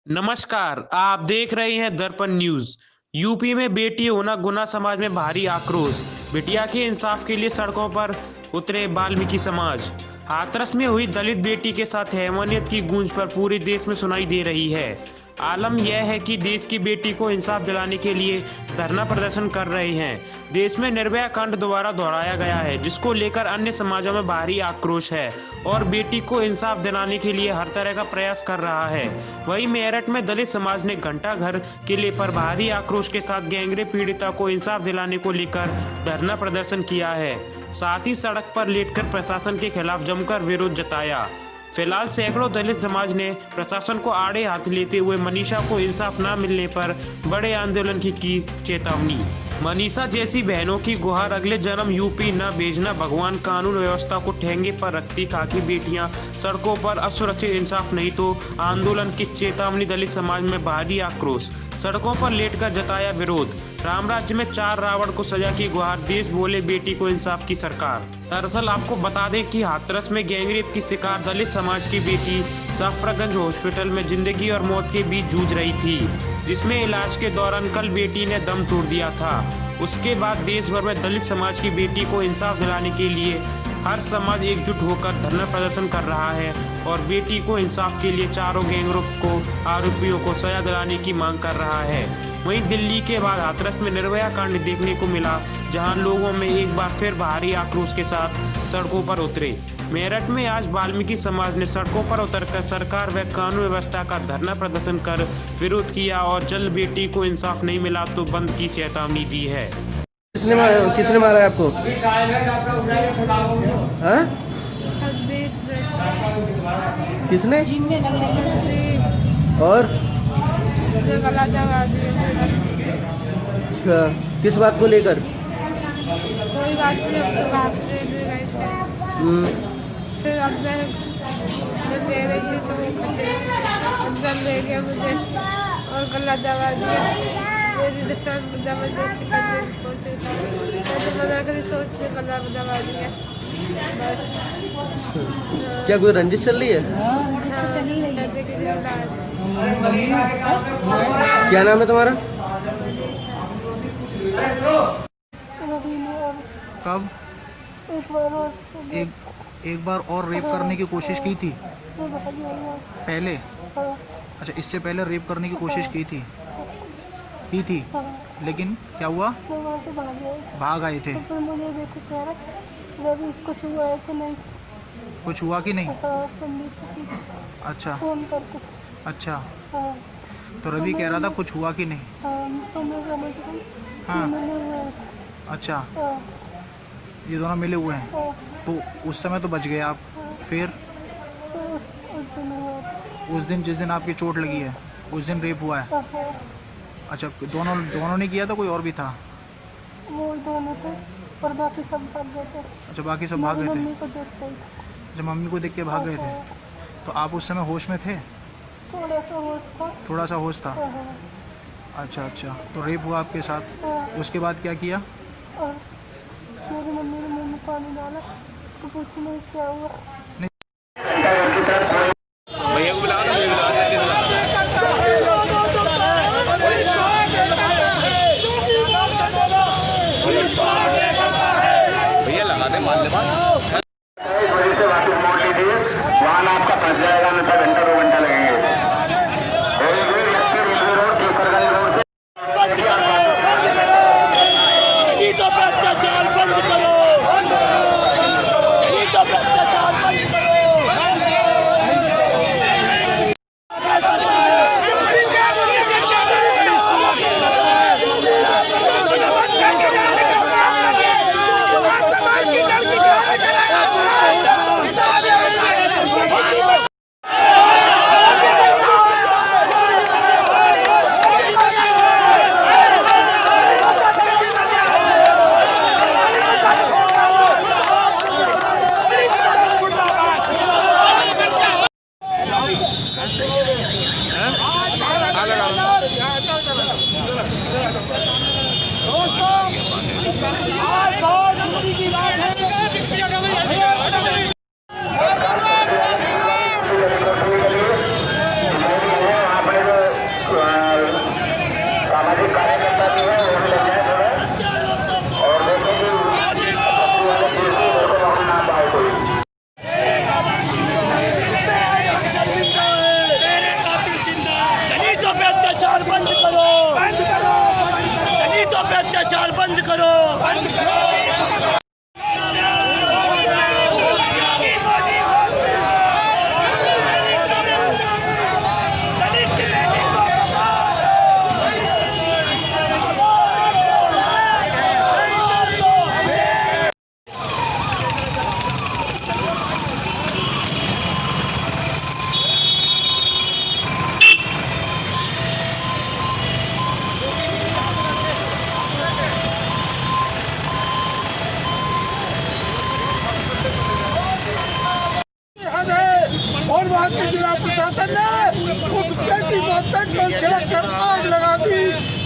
नमस्कार, आप देख रहे हैं दर्पण न्यूज। यूपी में बेटी होना गुना, समाज में भारी आक्रोश। बिटिया के इंसाफ के लिए सड़कों पर उतरे वाल्मीकि समाज। हाथरस में हुई दलित बेटी के साथ हैवानियत की गूंज पर पूरे देश में सुनाई दे रही है। आलम यह है कि देश की बेटी को इंसाफ दिलाने के लिए धरना प्रदर्शन कर रहे हैं। देश में निर्भया कांड दोबारा दोहराया गया है, जिसको लेकर अन्य समाजों में भारी आक्रोश है और बेटी को इंसाफ दिलाने के लिए हर तरह का प्रयास कर रहा है। वहीं मेरठ में दलित समाज ने घंटा घर किले पर भारी आक्रोश के साथ गैंगरेप पीड़िता को इंसाफ दिलाने को लेकर धरना प्रदर्शन किया है। साथ ही सड़क पर लेटकर प्रशासन के खिलाफ जमकर विरोध जताया। फिलहाल सैकड़ों दलित समाज ने प्रशासन को आड़े हाथ लेते हुए मनीषा को इंसाफ न मिलने पर बड़े आंदोलन की चेतावनी। मनीषा जैसी बहनों की गुहार, अगले जन्म यूपी न भेजना, भगवान कानून व्यवस्था को ठेंगे पर रखती खाकी बेटियां सड़कों पर असुरक्षित, इंसाफ नहीं तो आंदोलन की चेतावनी। दलित समाज में भारी आक्रोश, सड़कों पर लेटकर जताया विरोध। राम राज्य में 4 रावण को सजा की गुहार, देश बोले बेटी को इंसाफ की सरकार। दरअसल आपको बता दें कि हाथरस में गैंगरेप की शिकार दलित समाज की बेटी सफदरगंज हॉस्पिटल में जिंदगी और मौत के बीच जूझ रही थी, जिसमें इलाज के दौरान कल बेटी ने दम तोड़ दिया था। उसके बाद देश भर में दलित समाज की बेटी को इंसाफ दिलाने के लिए हर समाज एकजुट होकर धरना प्रदर्शन कर रहा है और बेटी को इंसाफ के लिए चारों गैंगरेप को आरोपियों को सजा दिलाने की मांग कर रहा है। वहीं दिल्ली के बाद हाथरस में निर्भया कांड देखने को मिला, जहां लोगों में एक बार फिर भारी आक्रोश के साथ सड़कों पर उतरे। मेरठ में आज वाल्मीकि समाज ने सड़कों पर उतरकर सरकार व कानून व्यवस्था का धरना प्रदर्शन कर विरोध किया और जल्द बेटी को इंसाफ नहीं मिला तो बंद की चेतावनी दी है। किसने मारा है आपको? हाँ? किसने? और किस बात को लेकर? कोई बात नहीं, अब तो बात से गए थे। फिर अब मैं ले रही थी तो अंदर ले गया मुझे और गला दबा दिया। मेरी जबरदस्ती करने की कोशिश, मैंने मना करी, सोच के गला दबा दिया बस। क्या कोई रंजिश चल रही है? क्या नाम है तुम्हारा? कब एक बार और रेप करने की कोशिश की थी पहले? अच्छा, इससे पहले रेप करने की कोशिश की थी लेकिन क्या हुआ? भाग आए थे। कुछ हुआ कि नहीं? अच्छा अच्छा, तो रवि कह रहा था कुछ हुआ कि नहीं? हाँ, अच्छा, ये दोनों मिले हुए हैं। तो उस समय तो बच गए आप, फिर उस दिन जिस दिन आपकी चोट लगी है उस दिन रेप हुआ है? अच्छा, दोनों ने किया था, कोई और भी था? वो दोनों थे और बाकी सब भाग गए थे। अच्छा, बाकी सब भाग गए थे। अच्छा, मम्मी को देख के भाग गए थे। तो आप उस समय होश में थे? थोड़ा सा होश था। अच्छा अच्छा, तो रेप हुआ आपके साथ, उसके बाद क्या किया? मेरी मम्मी ने मुंह में पानी डाला तो पूछी नहीं क्या हुआ। भैया को बुलाओ ना, मुझे बुलाओ। भैया लगा दे, मान ले बात। से वापस मोड़ लीजिए, वाहन आपका फंस जाएगा, नहीं तो घंटा 2 घंटा लगेंगे। रेलवे रोड केसरगंज रोड से भ्रष्टाचार बंद करो, भ्रष्टाचार बंद करो। अपने अत्याचार बंद करो। और वहाँ के जिला प्रशासन ने उस बेटी को पेट्रोल छिड़क कर आग लगा दी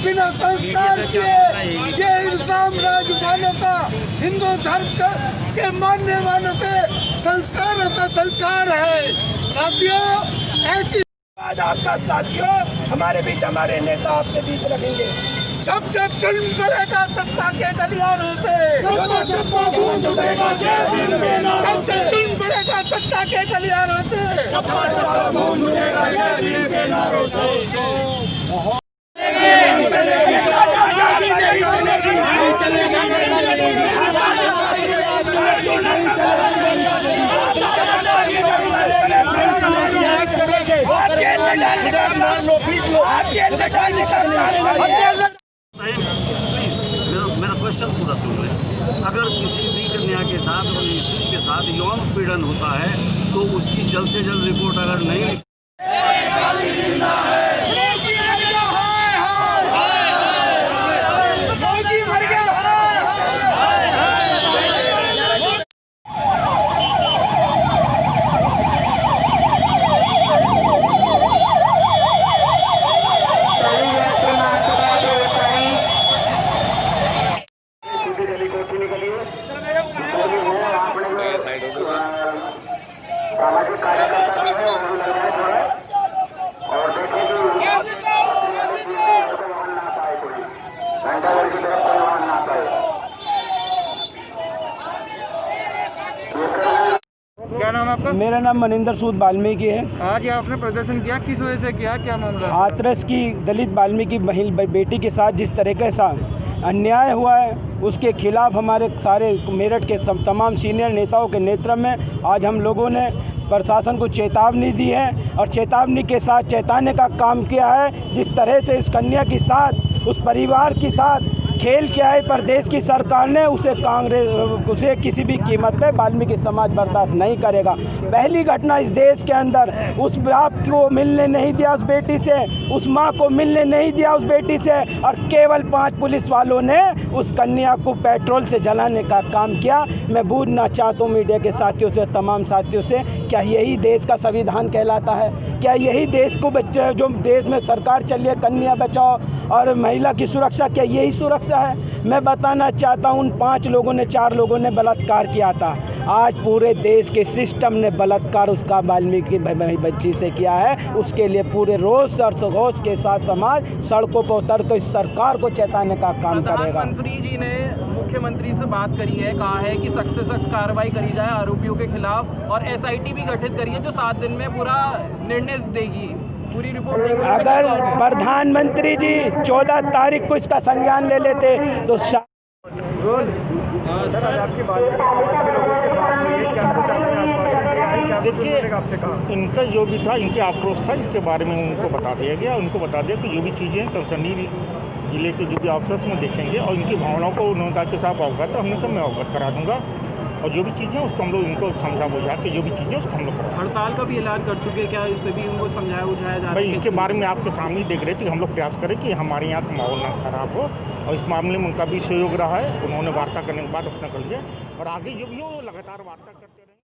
बिना संस्कार किए। ये इल्जाम राजपालों का हिंदू धर्म के मानने वालों के संस्कारों का संस्कार है। साथियों, ऐसी आज आपका साथियों हमारे बीच, हमारे नेता अपने बीच रखेंगे। जब जब जुल्म बढ़ेगा सत्ता के गलियारों से, जब से जुल्म बढ़ेगा सत्ता के गलियारों से, मेरा क्वेश्चन पूरा सुन लें। अगर किसी भी कन्या के साथ और स्त्री के साथ यौन पीड़न होता है तो उसकी जल्द से जल्द रिपोर्ट अगर नहीं सामाजिक कार्यकर्ता भी है, वो भी लग जाए थोड़ा और देखें कि वाहन ना पाए, कोई घंटाघर की तरफ कोई वाहन ना पाए। क्या नाम है आपका? मेरा नाम मनिंदर सूद वाल्मीकि है। आज आपने प्रदर्शन किया, किस वजह से किया, क्या मामला? हाथरस की दलित वाल्मीकि बेटी के साथ जिस तरीके से अन्याय हुआ है उसके खिलाफ हमारे सारे मेरठ के तमाम सीनियर नेताओं के नेतृत्व में आज हम लोगों ने प्रशासन को चेतावनी दी है और चेतावनी के साथ चेताने का काम किया है। जिस तरह से उस कन्या के साथ, उस परिवार के साथ खेल किया है प्रदेश की सरकार ने, उसे किसी भी कीमत पे वाल्मीकि समाज बर्दाश्त नहीं करेगा। पहली घटना इस देश के अंदर, उस बाप को मिलने नहीं दिया उस बेटी से, उस माँ को मिलने नहीं दिया उस बेटी से, और केवल 5 पुलिस वालों ने उस कन्या को पेट्रोल से जलाने का काम किया। मैं पूछना चाहता हूँ मीडिया के साथियों से, तमाम साथियों से, क्या यही देश का संविधान कहलाता है? क्या यही देश को बच्चे जो देश में सरकार चली है, कन्या बचाओ और महिला की सुरक्षा, क्या यही सुरक्षा है? मैं बताना चाहता हूँ उन 5 लोगों ने, 4 लोगों ने बलात्कार किया था। आज पूरे देश के सिस्टम ने बलात्कार उसका वाल्मीकि बच्ची से किया है। उसके लिए पूरे रोज और रोज के साथ समाज सड़कों पर उतर कर सरकार को चेताने का काम करेगा। प्रधानमंत्री जी ने मुख्यमंत्री से बात करी है, कहा है कि सख्त से सख्त कार्रवाई करी जाए आरोपियों के खिलाफ, और SIT भी गठित करी है जो 7 दिन में पूरा निर्णय देगी, पूरी रिपोर्ट देगी। अगर प्रधानमंत्री जी 14 तारीख को इसका संज्ञान ले लेते तो देखिए, इनका जो भी था, इनके आक्रोश था, इसके बारे में उनको बता दिया गया। उनको बता दिया कि जो भी चीज़ें कंसर्नी जिले के जो भी ऑफिसर्स में देखेंगे और इनकी भावनाओं को उन्होंने कहा कि साहब अवगत, हमने कहा मैं अवगत करा दूंगा, और जो भी चीज़ें उसको हम लोग इनको समझा बुझा के जो भी चीज़ें उसको हम लोग करा। हड़ताल का भी ऐलान कर चुके, क्या इस पर भी उनको समझाया बुझाया जा रहा है? भाई इसके बारे में आपके सामने देख रहे थे कि हम लोग प्रयास करें कि हमारे यहाँ का माहौल ना खराब हो, और इस मामले में उनका भी सहयोग रहा है। उन्होंने वार्ता करने के बाद अपना कर लिया, और आगे जो भी हो लगातार वार्ता करते